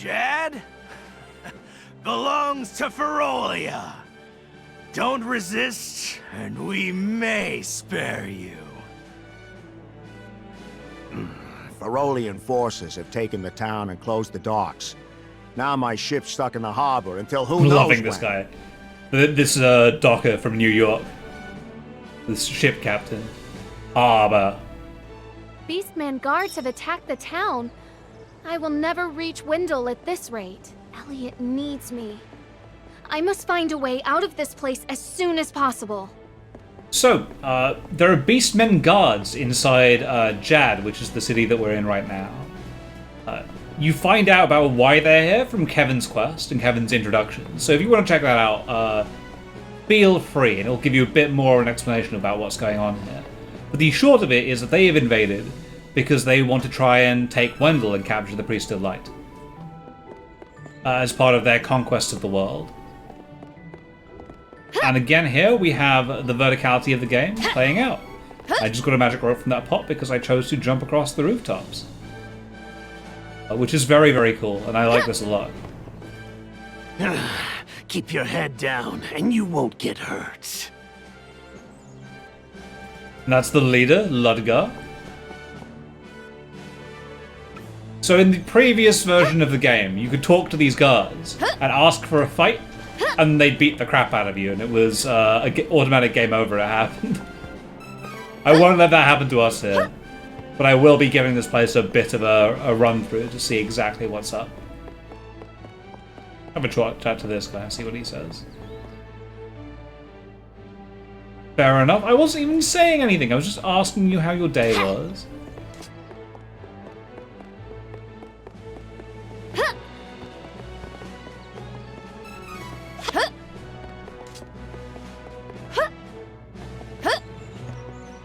Jad? Belongs to Ferolia. Don't resist, and we may spare you. Ferolian forces have taken the town and closed the docks. Now my ship's stuck in the harbor until who I'm knows loving this when. guy. This docker from New York. This ship captain. Harbor. Beastman guards have attacked the town. I will never reach Wendell at this rate. Elliot needs me. I must find a way out of this place as soon as possible. So, there are Beastmen guards inside Jad, which is the city that we're in right now. You find out about why they're here from Kevin's quest and Kevin's introduction. So if you want to check that out, feel free, and it'll give you a bit more of an explanation about what's going on here. But the short of it is that they have invaded because they want to try and take Wendell and capture the Priest of Light as part of their conquest of the world. And again here we have the verticality of the game playing out. I just got a magic rope from that pot because I chose to jump across the rooftops. Which is very, very cool, and I like this a lot. Keep your head down, and you won't get hurt. And that's the leader, Ludgar. So in the previous version of the game, you could talk to these guards and ask for a fight, and they'd beat the crap out of you, and it was an automatic game over. It happened. I won't let that happen to us here, but I will be giving this place a bit of a run through to see exactly what's up. Have a chat to this guy and see what he says. Fair enough. I wasn't even saying anything. I was just asking you how your day was.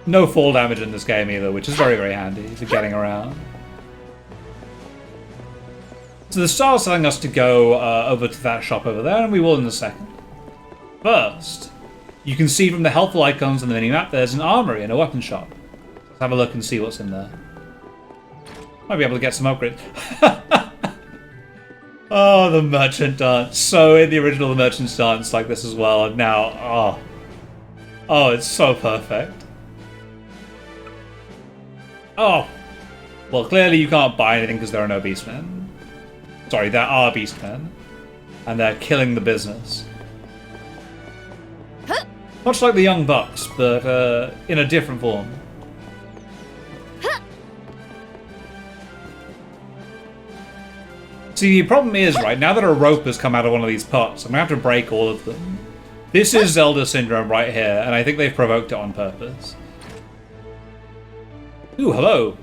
No fall damage in this game either, which is very, very handy for getting around. So the star's telling us to go over to that shop over there, and we will in a second. First, you can see from the helpful icons on the minimap there's an armory and a weapon shop. Let's have a look and see what's in there. Might be able to get some upgrades. Oh, the merchant dance. So in the original, the merchant's dance like this as well, and now, oh, it's so perfect. Oh, well, clearly you can't buy anything because there are no beastmen. Sorry, there are beastmen, and they're killing the business. Much like the Young Bucks, but in a different form. See, the problem is, right, now that a rope has come out of one of these pots, I'm going to have to break all of them. This is Zelda syndrome right here, and I think they've provoked it on purpose. Ooh, hello.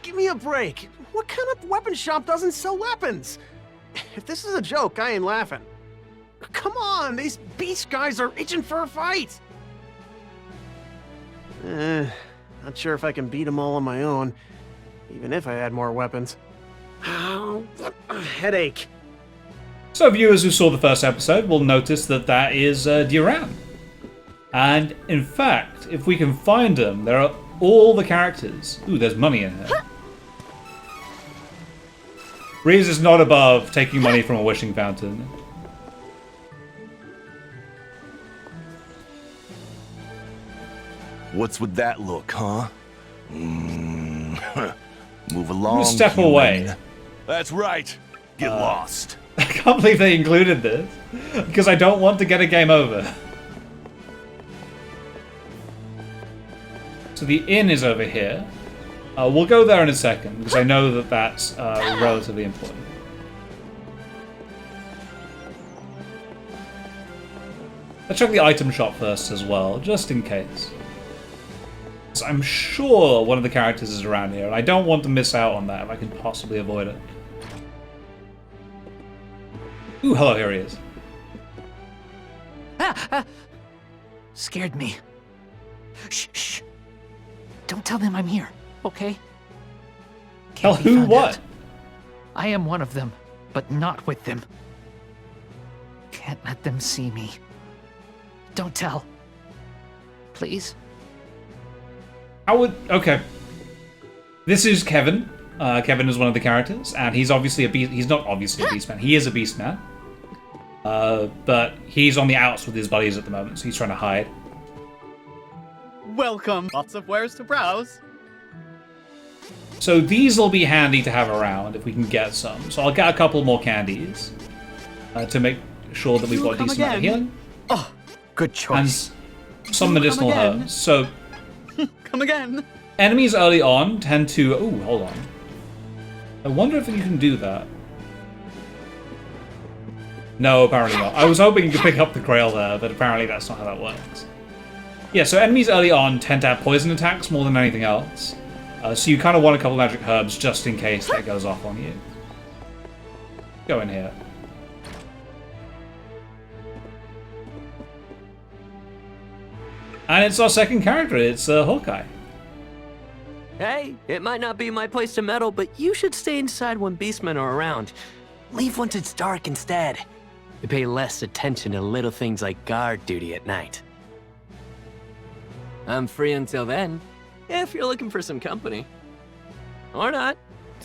Give me a break. What kind of weapon shop doesn't sell weapons? If this is a joke, I ain't laughing. Come on, these beast guys are itching for a fight. Not sure if I can beat them all on my own, even if I had more weapons. Oh, a headache. So viewers who saw the first episode will notice that that is Duran. And in fact, if we can find them, there are all the characters. Ooh, there's money in here. Reese is not above taking money from a wishing fountain. What's with that look, huh? Move along. Step human. away. That's right. Get lost. I can't believe they included this, because I don't want to get a game over. So the inn is over here. We'll go there in a second, because I know that that's relatively important. Let's check the item shop first as well, just in case. So I'm sure one of the characters is around here, and I don't want to miss out on that if I can possibly avoid it. Ooh, hello, here he is. Scared me. Shh, shh. Don't tell them I'm here, okay? Tell Can't be who found what? out. I am one of them, but not with them. Can't let them see me. Don't tell. Please? How would... Okay. This is Kevin. Kevin is one of the characters, and he's obviously a beast. He's not obviously a beastman. He is a beastman, but he's on the outs with his buddies at the moment, so he's trying to hide. Welcome. Lots of wares to browse. So these will be handy to have around if we can get some. So I'll get a couple more candies to make sure that we've got a decent amount of healing. Oh, good choice. And some medicinal again. herbs. So Come again. enemies early on tend to... Oh, hold on. I wonder if you can do that. No, apparently not. I was hoping you could pick up the Grail there, but apparently that's not how that works. Yeah, so enemies early on tend to have poison attacks more than anything else. So you kind of want a couple magic herbs just in case that goes off on you. Go in here. And it's our second character, it's Hawkeye. Hey, it might not be my place to meddle, but you should stay inside when beastmen are around. Leave once it's dark instead. You pay less attention to little things like guard duty at night. I'm free until then, if you're looking for some company. Or not.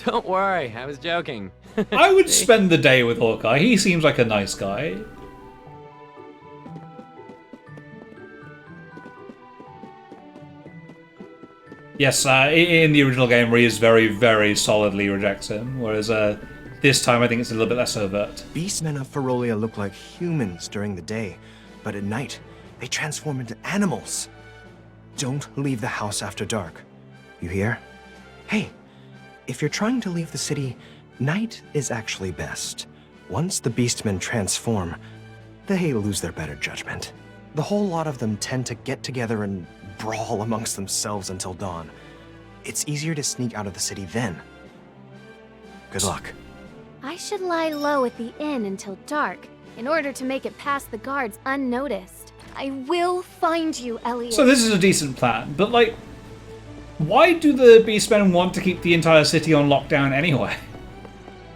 Don't worry, I was joking. I would spend the day with Hawkeye. He seems like a nice guy. Yes, in the original game, Reese very, very solidly rejects him, whereas this time I think it's a little bit less overt. Beastmen of Ferolia look like humans during the day, but at night, they transform into animals. Don't leave the house after dark. You hear? Hey, if you're trying to leave the city, night is actually best. Once the beastmen transform, they lose their better judgment. The whole lot of them tend to get together and brawl amongst themselves until dawn. It's easier to sneak out of the city then. Good luck. I should lie low at the inn until dark, in order to make it past the guards unnoticed. I will find you, Elliot. So this is a decent plan, but like, why do the beastmen want to keep the entire city on lockdown anyway?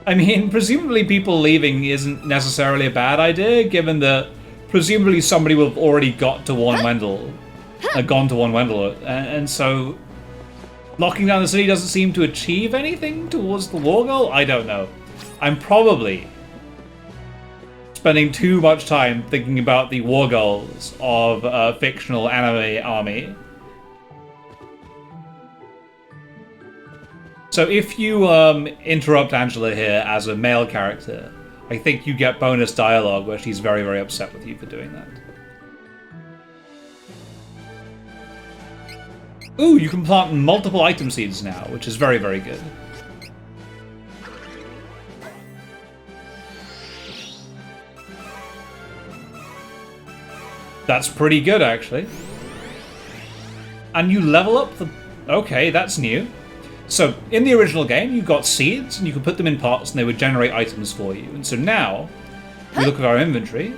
I mean, presumably people leaving isn't necessarily a bad idea, given that presumably somebody will have already got to One Wendell, gone to One Wendell, and so locking down the city doesn't seem to achieve anything towards the war goal? I don't know. I'm probably spending too much time thinking about the war goals of a fictional anime army. So if you interrupt Angela here as a male character, I think you get bonus dialogue where she's very, very upset with you for doing that. Ooh, you can plant multiple item seeds now, which is very, very good. That's pretty good, actually. And you level up the... Okay, that's new. So, in the original game, you got seeds, and you could put them in pots, and they would generate items for you. And so now, we look at our inventory.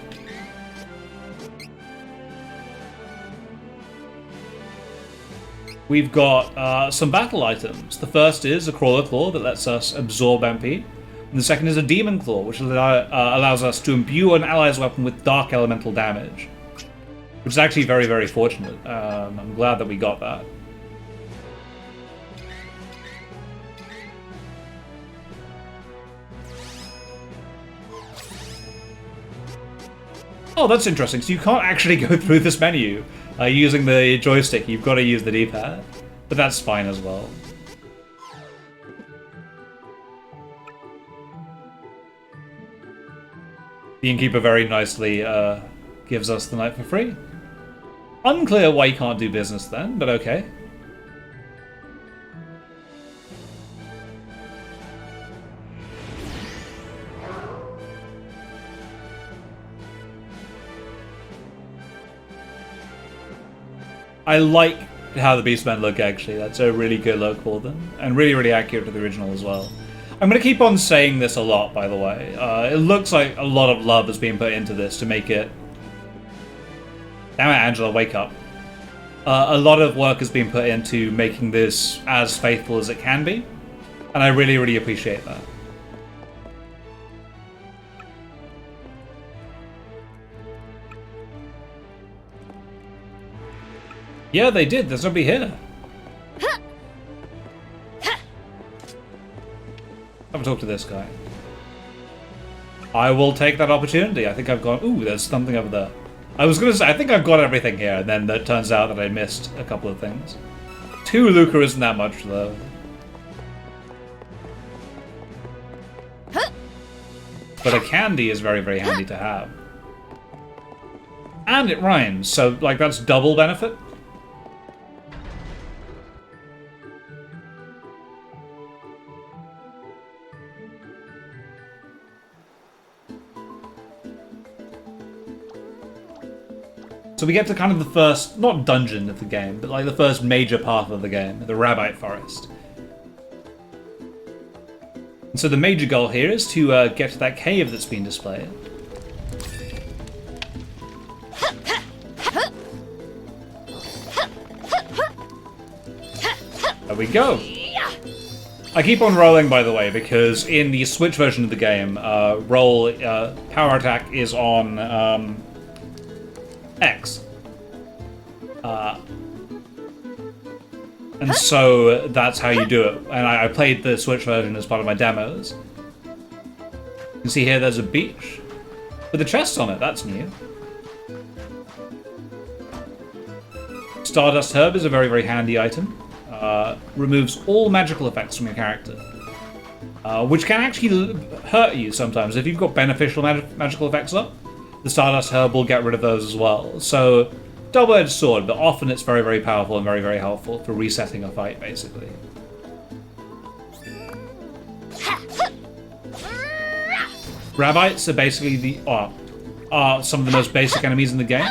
We've got some battle items. The first is a Crawler Claw that lets us absorb MP. And the second is a Demon Claw, which allows us to imbue an ally's weapon with dark elemental damage. Which is actually very, very fortunate. I'm glad that we got that. Oh, that's interesting. So you can't actually go through this menu using the joystick. You've got to use the D-pad. But that's fine as well. The innkeeper very nicely gives us the night for free. Unclear why you can't do business then, but okay. I like how the Beastmen look, actually. That's a really good look for them. And really, really accurate to the original as well. I'm going to keep on saying this a lot, by the way. It looks like a lot of love has been put into this to make it... Damn it, Angela, wake up. A lot of work has been put into making this as faithful as it can be. And I really, really appreciate that. Yeah, they did. There's nobody here. Have a talk to this guy. I will take that opportunity. I think I've got... Ooh, there's something over there. I was going to say, I think I've got everything here, and then it turns out that I missed a couple of things. 2 lucre isn't that much, though. But a candy is very, very handy to have. And it rhymes, so, like, that's double benefit. So we get to kind of the first, not dungeon of the game, but like the first major part of the game, the Rabbi Forest. And so the major goal here is to get to that cave that's been displayed. There we go. I keep on rolling, by the way, because in the Switch version of the game, power attack is on X. And so that's how you do it. And I played the Switch version as part of my demos. You can see here there's a beach with a chest on it. That's new. Stardust Herb is a very, very handy item. Removes all magical effects from your character. Which can actually hurt you sometimes. If you've got beneficial magical effects up, the Stardust Herb will get rid of those as well. So, double-edged sword, but often it's very, very powerful and very, very helpful for resetting a fight, basically. Rabbites are basically are some of the most basic enemies in the game.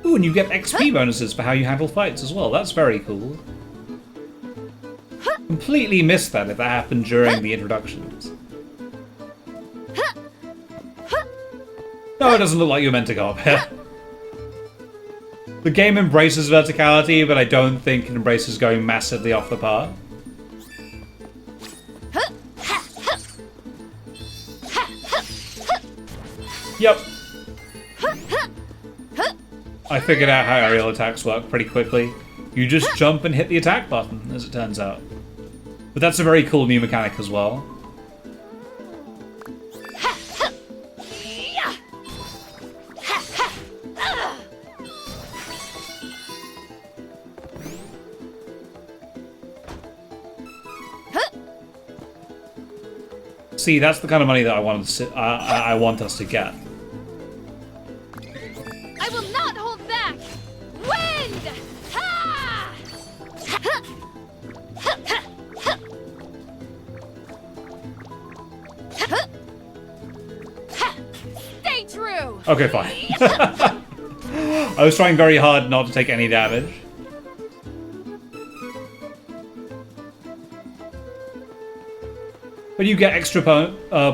Ooh, and you get XP bonuses for how you handle fights as well. That's very cool. Completely missed that if that happened during the introductions. No, it doesn't look like you're meant to go up here. The game embraces verticality, but I don't think it embraces going massively off the path. Yep. I figured out how aerial attacks work pretty quickly. You just jump and hit the attack button, as it turns out. But that's a very cool new mechanic as well. See, that's the kind of money that I want us to get. I will not hold back! Wind! Ha! Stay true! Okay, fine. I was trying very hard not to take any damage. But you get extra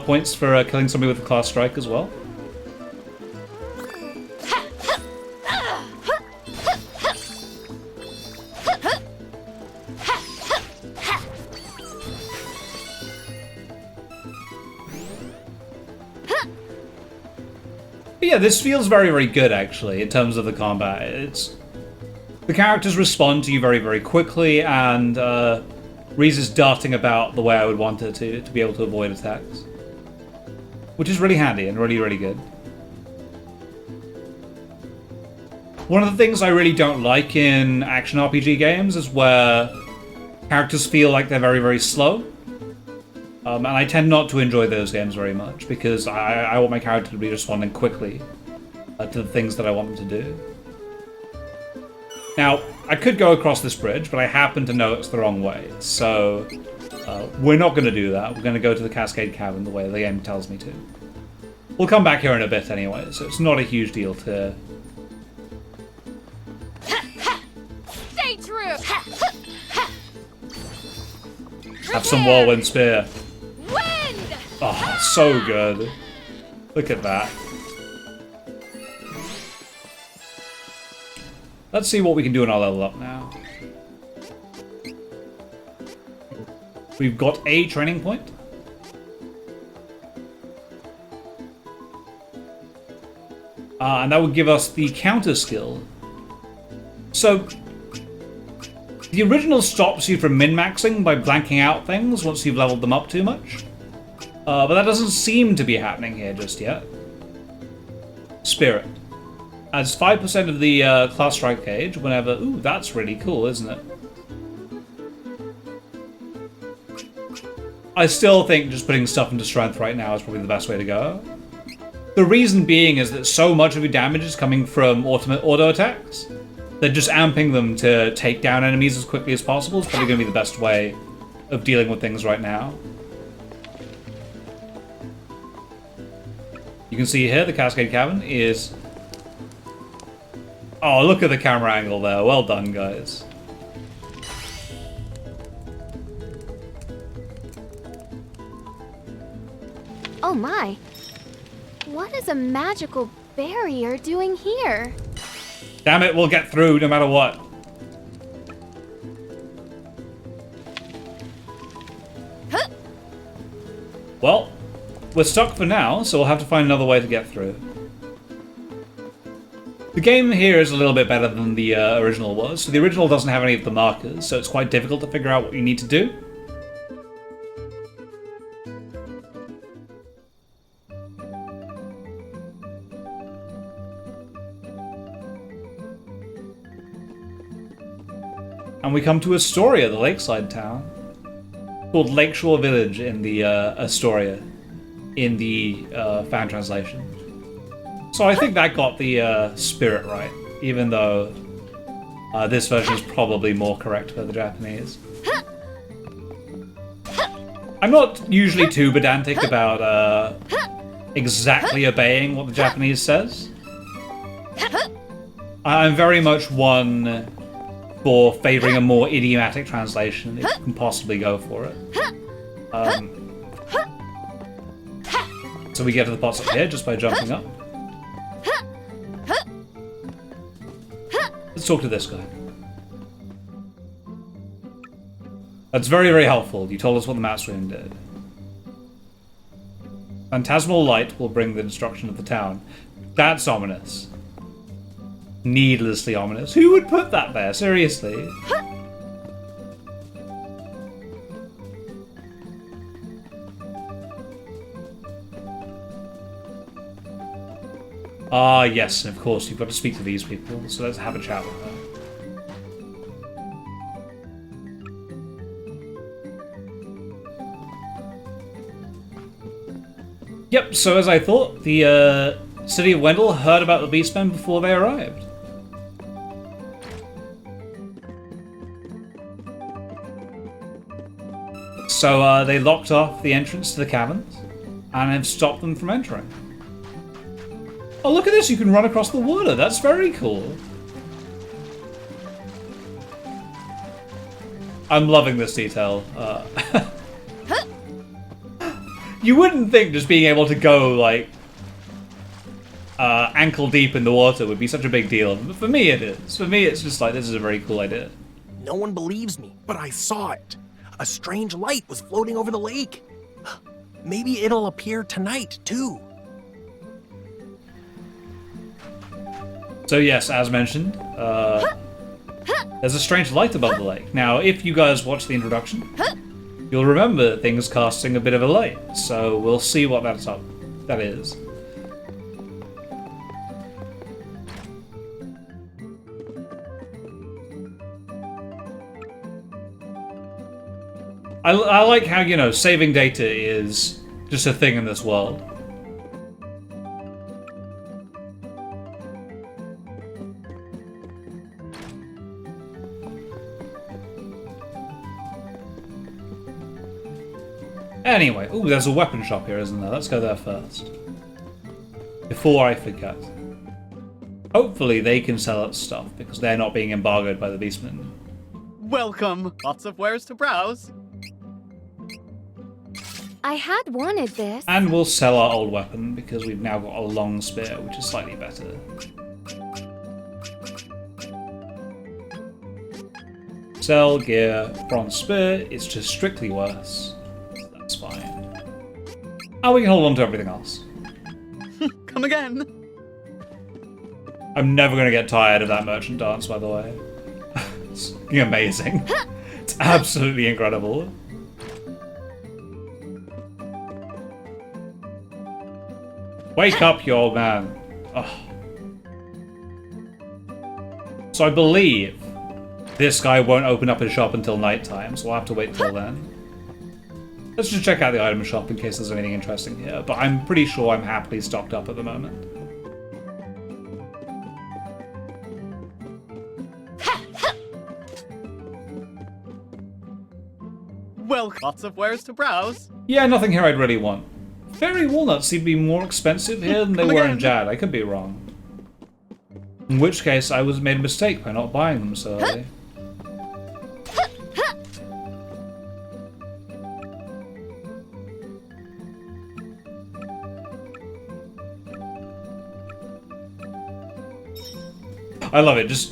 points for killing somebody with a class strike as well. But yeah, this feels very, very good actually in terms of the combat. The characters respond to you very, very quickly, and Reese is darting about the way I would want her to be able to avoid attacks. Which is really handy and really, really good. One of the things I really don't like in action RPG games is where characters feel like they're very, very slow. And I tend not to enjoy those games very much, because I want my character to be responding quickly to the things that I want them to do. Now, I could go across this bridge, but I happen to know it's the wrong way, so we're not going to do that. We're going to go to the Cascade Cavern the way the game tells me to. We'll come back here in a bit anyway, so it's not a huge deal to... Stay true! have some whirlwind spear. Wind! Oh, so good. Look at that. Let's see what we can do in our level up now. We've got a training point. And that would give us the counter skill. So, The original stops you from min-maxing by blanking out things once you've leveled them up too much. But that doesn't seem to be happening here just yet. Spirit. Adds 5% of the class strike gauge whenever... Ooh, that's really cool, isn't it? I still think just putting stuff into strength right now is probably the best way to go. The reason being is that so much of your damage is coming from auto attacks that just amping them to take down enemies as quickly as possible is probably going to be the best way of dealing with things right now. You can see here the Cascade Cavern is... Oh, look at the camera angle there. Well done, guys. Oh my. What is a magical barrier doing here? Damn it, we'll get through no matter what. Huh? Well, we're stuck for now, so we'll have to find another way to get through. The game here is a little bit better than the original was. So the original doesn't have any of the markers, so it's quite difficult to figure out what you need to do. And we come to Astoria, the lakeside town, called Lakeshore Village in the Astoria, in the fan translation. So I think that got the spirit right, even though this version is probably more correct for the Japanese. I'm not usually too pedantic about exactly obeying what the Japanese says. I'm very much one for favouring a more idiomatic translation if you can possibly go for it. So we get to the pots up here just by jumping up. Let's talk to this guy. That's very, very helpful. You told us what the Master Room did. Phantasmal light will bring the destruction of the town. That's ominous. Needlessly ominous. Who would put that there? Seriously. Ah, yes, and of course you've got to speak to these people, so let's have a chat with them. Yep, so as I thought, the city of Wendell heard about the Beastmen before they arrived. So they locked off the entrance to the caverns and have stopped them from entering. Oh, look at this, you can run across the water. That's very cool. I'm loving this detail. You wouldn't think just being able to go, like, ankle deep in the water would be such a big deal. But for me, it is. For me, it's just like, this is a very cool idea. No one believes me, but I saw it. A strange light was floating over the lake. Maybe it'll appear tonight, too. So yes, as mentioned, there's a strange light above the lake. Now, if you guys watch the introduction, you'll remember things casting a bit of a light. So we'll see what that is. I like how, you know, saving data is just a thing in this world. Anyway, ooh, there's a weapon shop here, isn't there? Let's go there first. Before I forget. Hopefully they can sell us stuff, because they're not being embargoed by the Beastmen. Welcome. Lots of wares to browse. I had wanted this. And we'll sell our old weapon, because we've now got a long spear, which is slightly better. Sell gear, bronze spear, it's just strictly worse. That's fine. And we can hold on to everything else. Come again. I'm never going to get tired of that merchant dance, by the way. It's amazing. It's absolutely incredible. Wake up, you old man. Ugh. So I believe this guy won't open up his shop until nighttime, so we'll have to wait till then. Let's just check out the item shop in case there's anything interesting here, but I'm pretty sure I'm happily stocked up at the moment. Well, lots of wares to browse. Yeah, nothing here I'd really want. Fairy walnuts seem to be more expensive here than they were in Jad. I could be wrong. In which case, I made a mistake by not buying them so early. I love it.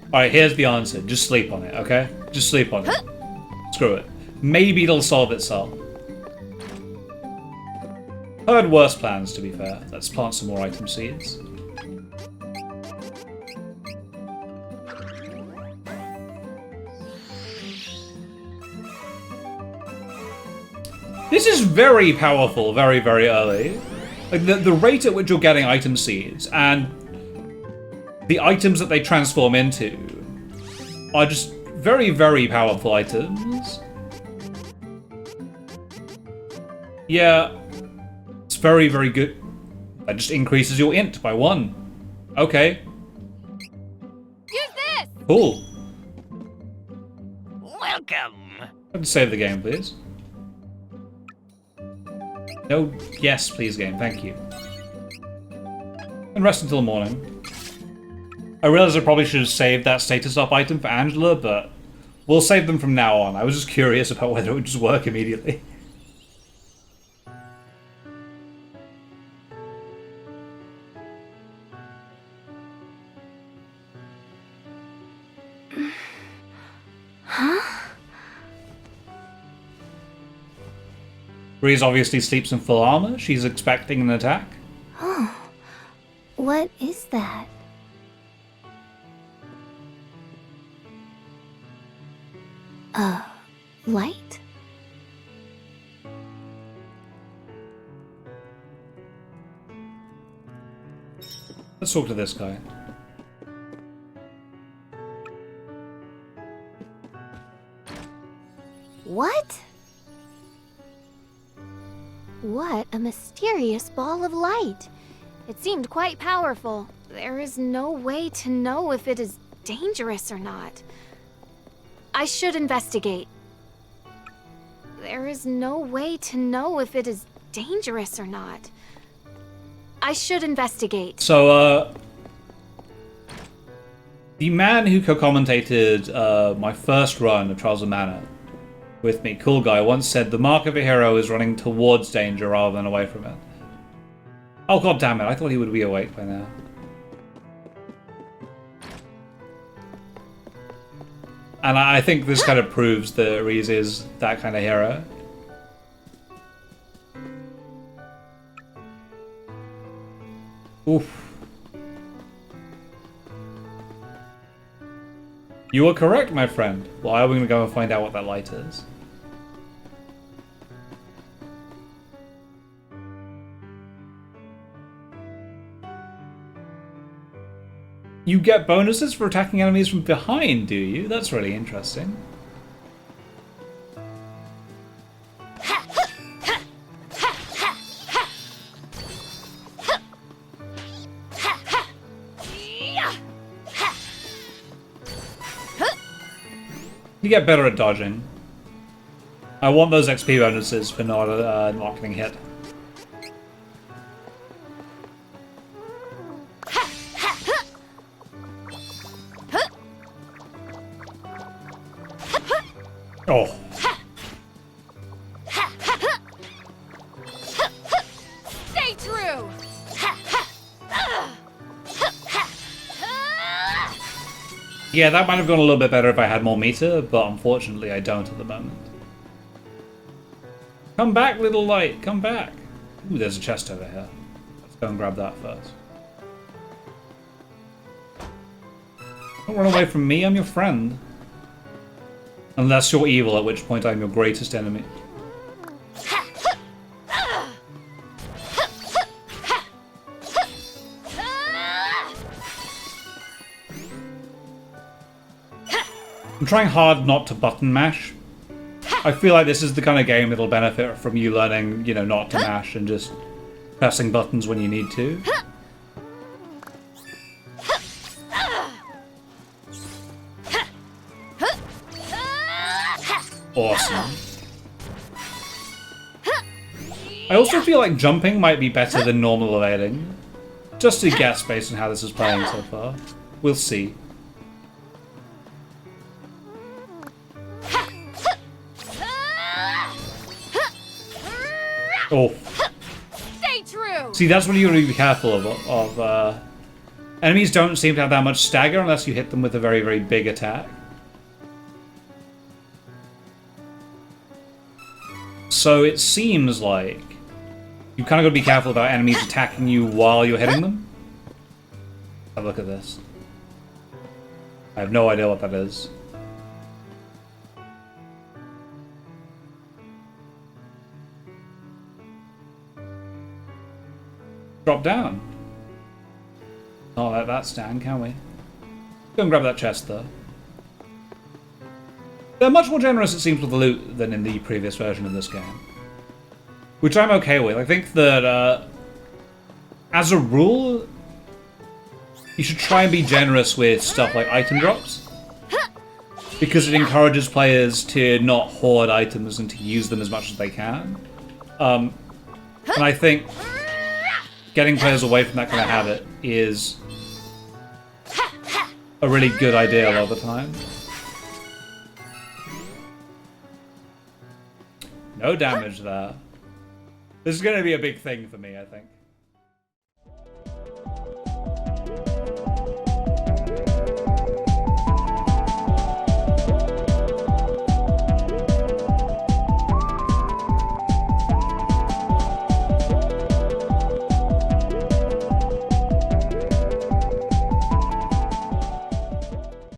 Alright, here's the answer. Just sleep on it, okay? Just sleep on it. Screw it. Maybe it'll solve itself. Heard worse plans, to be fair. Let's plant some more item seeds. This is very powerful, very, very early. Like, the rate at which you're getting item seeds and the items that they transform into are just very, very powerful items. Yeah, it's very, very good. That just increases your int by 1. Okay. Use this! Cool. Welcome. Let's save the game, please. No, yes, please, game. Thank you. And rest until morning. I realize I probably should have saved that status up item for Angela, but we'll save them from now on. I was just curious about whether it would just work immediately. Breeze obviously sleeps in full armor. She's expecting an attack. Oh, what is that? Light? Let's talk to this guy. What? What a mysterious ball of light. It seemed quite powerful. There is no way to know if it is dangerous or not. I should investigate. There is no way to know if it is dangerous or not. I should investigate. So, the man who co-commentated my first run of Trials of Mana with me, Cool Guy, once said the mark of a hero is running towards danger rather than away from it. Oh, god damn it, I thought he would be awake by now. And I think this kind of proves that Reese is that kind of hero. Oof. You are correct, my friend. Why are we going to go and find out what that light is? You get bonuses for attacking enemies from behind, do you? That's really interesting. You get better at dodging. I want those XP bonuses for not getting hit. Oh. Stay true. Yeah, that might have gone a little bit better if I had more meter, but unfortunately I don't at the moment. Come back, little light, come back. Ooh, there's a chest over here. Let's go and grab that first. Don't run away from me, I'm your friend. Unless you're evil, at which point I'm your greatest enemy. I'm trying hard not to button mash. I feel like this is the kind of game that'll benefit from you learning, you know, not to mash and just pressing buttons when you need to. Awesome. I also feel like jumping might be better than normal evading. Just to guess based on how this is playing so far. We'll see. Oh. Stay true. See, that's what you want to be careful of. Enemies don't seem to have that much stagger unless you hit them with a very, very big attack. So it seems like you kind of got to be careful about enemies attacking you while you're hitting them. Have a look at this. I have no idea what that is. Drop down. Not let that stand, can we? Go and grab that chest, though. They're much more generous, it seems, with the loot than in the previous version of this game. Which I'm okay with. I think that, as a rule, you should try and be generous with stuff like item drops. Because it encourages players to not hoard items and to use them as much as they can. And I think getting players away from that kind of habit is a really good idea a lot of the time. No damage there. This is going to be a big thing for me, I think.